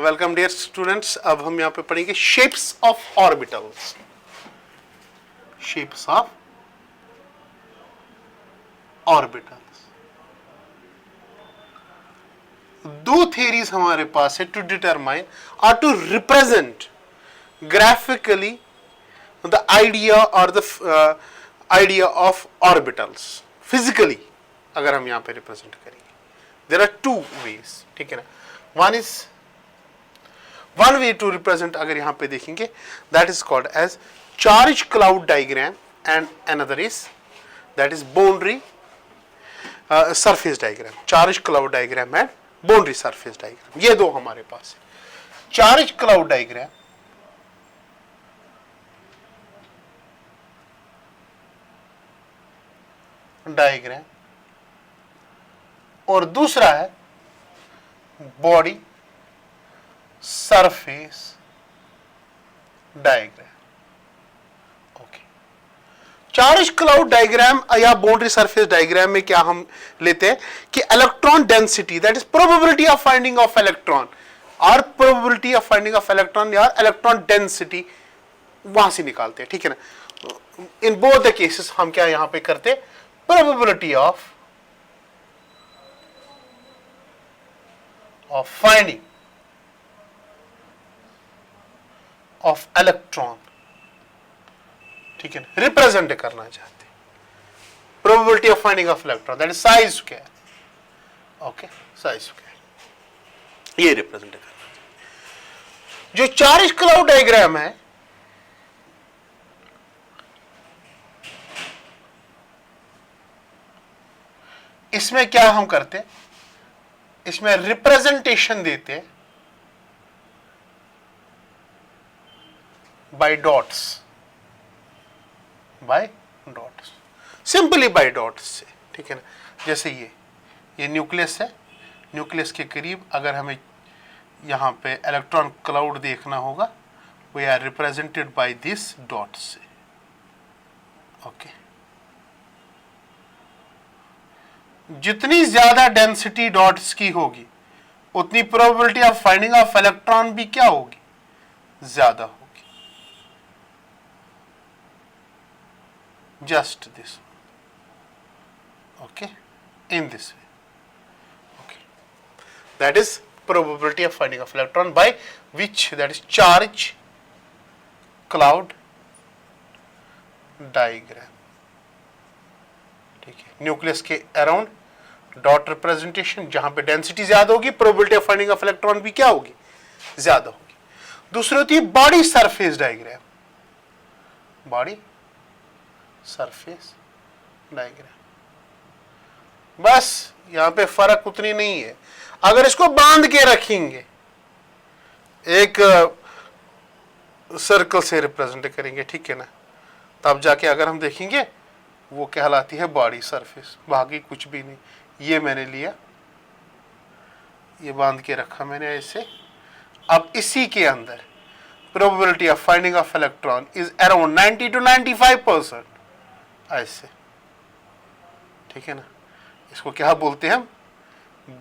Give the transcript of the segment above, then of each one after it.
Welcome dear students. अब हम यहाँ पे पढ़ेंगे shapes of orbitals. Shapes of orbitals. दो थियरीज हमारे पास है टू डिटरमाइन और to represent graphically the idea और the idea of orbitals physically. अगर हम यहाँ पे रिप्रेजेंट करेंगे, देयर आर टू वेज, ठीक है ना। वन वे टू रिप्रेजेंट, अगर यहां पे देखेंगे, that is called as charge cloud diagram and another is that is boundary surface diagram. Charge cloud diagram and boundary surface diagram, ये दो हमारे पास है। चार्ज क्लाउड डायग्राम और दूसरा है body surface diagram. Okay, charge cloud diagram या boundary surface diagram में क्या हम लेते हैं कि electron density, that is probability of finding of electron, और probability of finding of electron या इलेक्ट्रॉन डेंसिटी वहां से निकालते हैं, ठीक है ना। इन बोथ द केसेस हम क्या यहां पे करते, probability of finding of electron, ठीक है, रिप्रेजेंट करना चाहते हैं। Probability of finding of electron, that is size square. Okay, size square, ये रिप्रेजेंट करना चाहिए। जो चार्ज क्लाउड डायग्राम है, इसमें क्या हम करते हैं, इसमें रिप्रेजेंटेशन देते हैं by dots, simply by dots से, ठीक है ना। जैसे ये न्यूक्लियस है, न्यूक्लियस के करीब अगर हमें यहाँ पे इलेक्ट्रॉन क्लाउड देखना होगा, we are represented by this dots से। ओके, जितनी ज्यादा डेंसिटी डॉट्स की होगी, उतनी probability of finding of electron भी क्या होगी, ज्यादा होगी। Just this one. Okay, in this way. Okay, that is probability of finding of electron by which, that is charge cloud diagram, ठीक है। न्यूक्लियस के अराउंड डॉट रिप्रेजेंटेशन, जहां पे डेंसिटी ज्यादा होगी, probability of finding of electron भी क्या होगी, ज्यादा होगी। दूसरी होती है body surface diagram, body surface diagram. बस यहां पे फर्क उतनी नहीं है। अगर इसको बांध के रखेंगे, एक सर्कल से रिप्रेजेंट करेंगे, ठीक है ना, तब जाके अगर हम देखेंगे वो कहलाती है बॉडी सरफेस, बाकी कुछ भी नहीं। ये मैंने लिया, ये बांध के रखा मैंने ऐसे। अब इसी के अंदर probability of finding of electron is around 90 to 95%, ऐसे, ठीक है ना। इसको क्या बोलते हैं हम,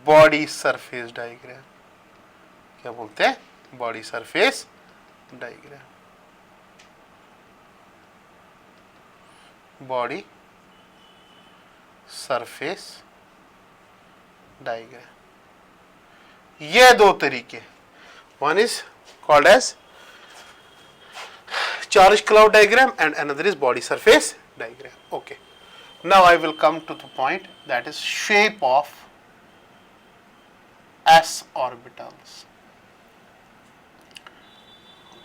बॉडी सरफेस डायग्राम। क्या बोलते हैं, body surface diagram, body surface diagram. ये दो तरीके, one is called as charge cloud diagram and another is body surface diagram. Okay, now I will come to the point, that is shape of s orbitals,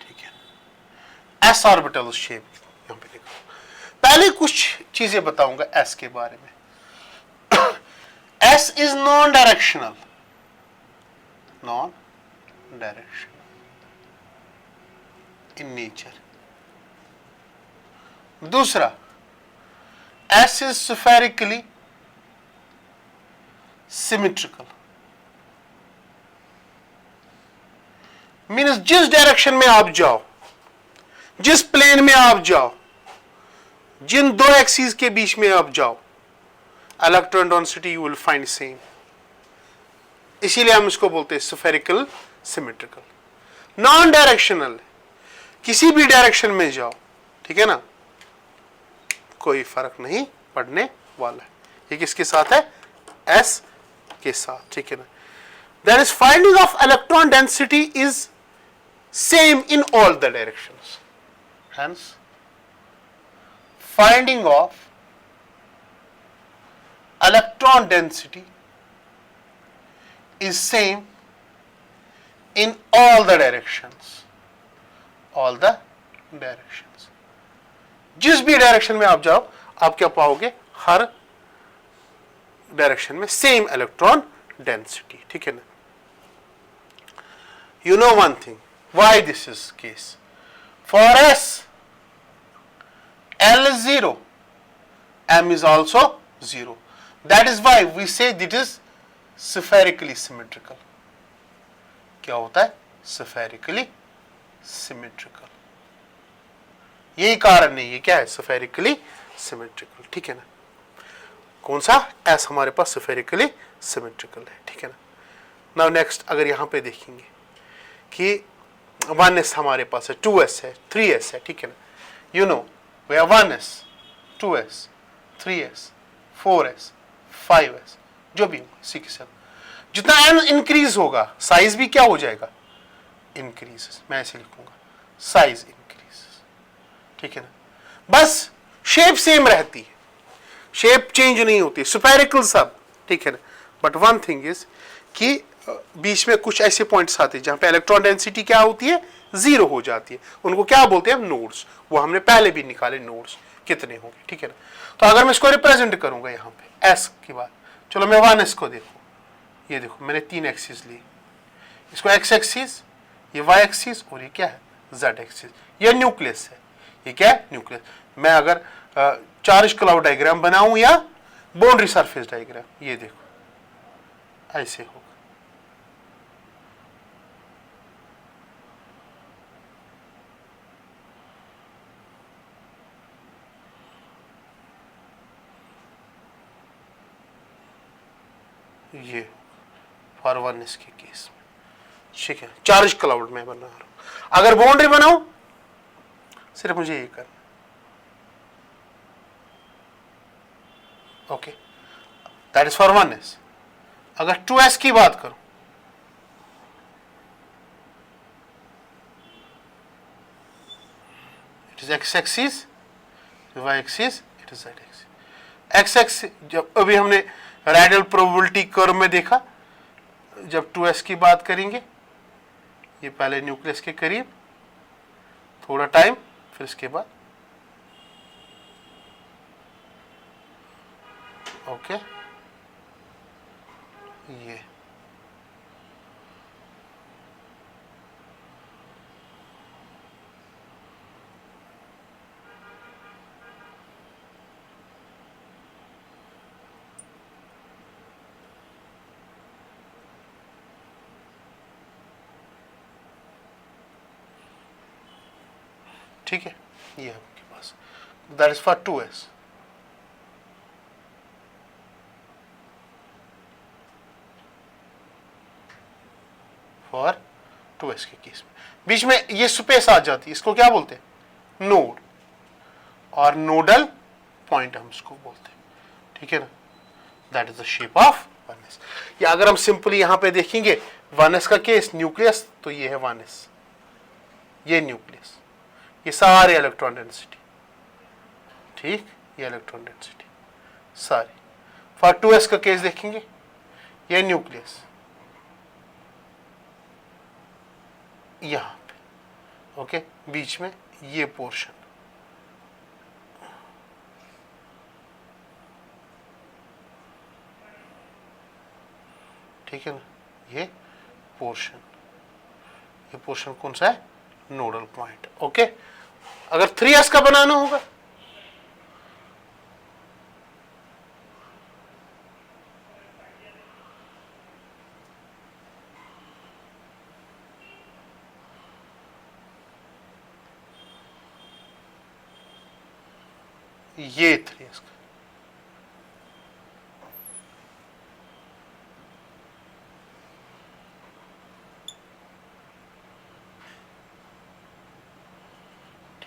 ठीक है। s orbital shape यहां पे देखो। पहले कुछ चीजें बताऊंगा s के बारे में। s is non directional, in nature। दूसरा, S is spherically symmetrical, means जिस डायरेक्शन में आप जाओ, जिस प्लेन में आप जाओ, जिन दो एक्सिस के बीच में आप जाओ, electron density you will find same. इसीलिए हम इसको बोलते हैं स्फेरिकल सिमेट्रिकल। नॉन डायरेक्शनल, किसी भी डायरेक्शन में जाओ, ठीक है ना, कोई फर्क नहीं पड़ने वाला है। ये किसके साथ है? एस के साथ, ठीक है ना। That is finding of electron density is same in all the directions, hence finding of electron density is same in all the directions, all the directions। जिस भी डायरेक्शन में आप जाओ, आप क्या पाओगे? हर डायरेक्शन में सेम इलेक्ट्रॉन डेंसिटी, ठीक है ना। You know one thing, why this is case? For S L is 0, M is also 0. That is why we say it is spherically symmetrical. क्या होता है? Spherically symmetrical. यही कारण है, ये क्या है? Spherically symmetrical, ठीक है ना। कौन सा? S हमारे पास spherically symmetrical है, ठीक है ना। Now next, अगर यहाँ पे देखेंगे कि 1s हमारे पास है, 2s है, 3s है, ठीक है ना। You know we have 1s, 2s, 3s, 4s, 5s, जो भी इसी के साथ जितना n इंक्रीज होगा, साइज भी क्या हो जाएगा? इंक्रीज। मैं ऐसे लिखूंगा, साइज इंक्रीज, ठीक है ना। बस शेप सेम रहती है, शेप चेंज नहीं होती, स्फेरिकल सब, ठीक है ना। बट वन थिंग इज कि बीच में कुछ ऐसे पॉइंट्स आते हैं जहां पे इलेक्ट्रॉन डेंसिटी क्या होती है? 0 हो जाती है। उनको क्या बोलते हैं? नोड्स। वो हमने पहले भी निकाले, नोड्स कितने होंगे, ठीक है ना। तो अगर मैं इसको रिप्रेजेंट करूंगा यहाँ पे एस की बात, चलो मैं 1s को देखो, ये देखो मैंने 3 एक्सिस ली, इसको एक्स एक्सिस, ये वाई एक्सिस, और ये क्या है? Z axis. ये न्यूक्लियस है, ये क्या है? न्यूक्लियस। मैं अगर चार्ज क्लाउड डायग्राम बनाऊं या बाउंड्री सरफेस डायग्राम, ये देखो ऐसे होगा। ये फॉर 1s के केस में, ठीक है। चार्ज क्लाउड में बना रहा हूं, अगर बाउंड्री बनाऊं सिर्फ मुझे ये करना, okay. That is for 1s। अगर 2s की बात करूं, it is X axis, Y axis, it is Z axis. X axis जब अभी हमने रेडियल प्रोबेबिलिटी कर्व में देखा, जब 2s की बात करेंगे, ये पहले न्यूक्लियस के करीब थोड़ा टाइम, फिर इसके बाद ओके, ये ठीक है, ये आपके पास, that is for 2s। For 2s के केस में बीच में ये स्पेस आ जाती है, इसको क्या बोलते हैं? नोड, और नोडल पॉइंट हम इसको बोलते हैं, ठीक है ना। That is the shape of 1s। या अगर हम सिंपली यहां पे देखेंगे 1s का केस, न्यूक्लियस, तो ये है 1s, ये न्यूक्लियस, ये सारे इलेक्ट्रॉन डेंसिटी, ठीक, ये इलेक्ट्रॉन डेंसिटी सारी। फॉर 2s का केस देखेंगे, ये न्यूक्लियस यहां पे, ओके, बीच में ये पोर्शन, ठीक है ना, ये पोर्शन कौन सा है? Nodal point, okay. अगर 3s का बनाना होगा, ये 3s का,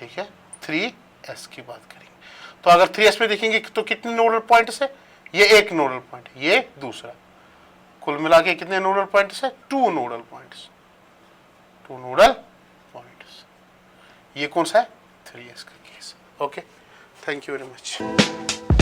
ठीक है, 3s की बात करेंगे। तो अगर 3s में देखेंगे तो कितने नोडल पॉइंट्स है, ये एक नोडल पॉइंट है, ये दूसरा, कुल मिला के कितने नोडल पॉइंट्स है, 2 नोडल पॉइंट्स, 2 नोडल पॉइंट्स। ये कौन सा है, 3s का case. Okay, thank you very much.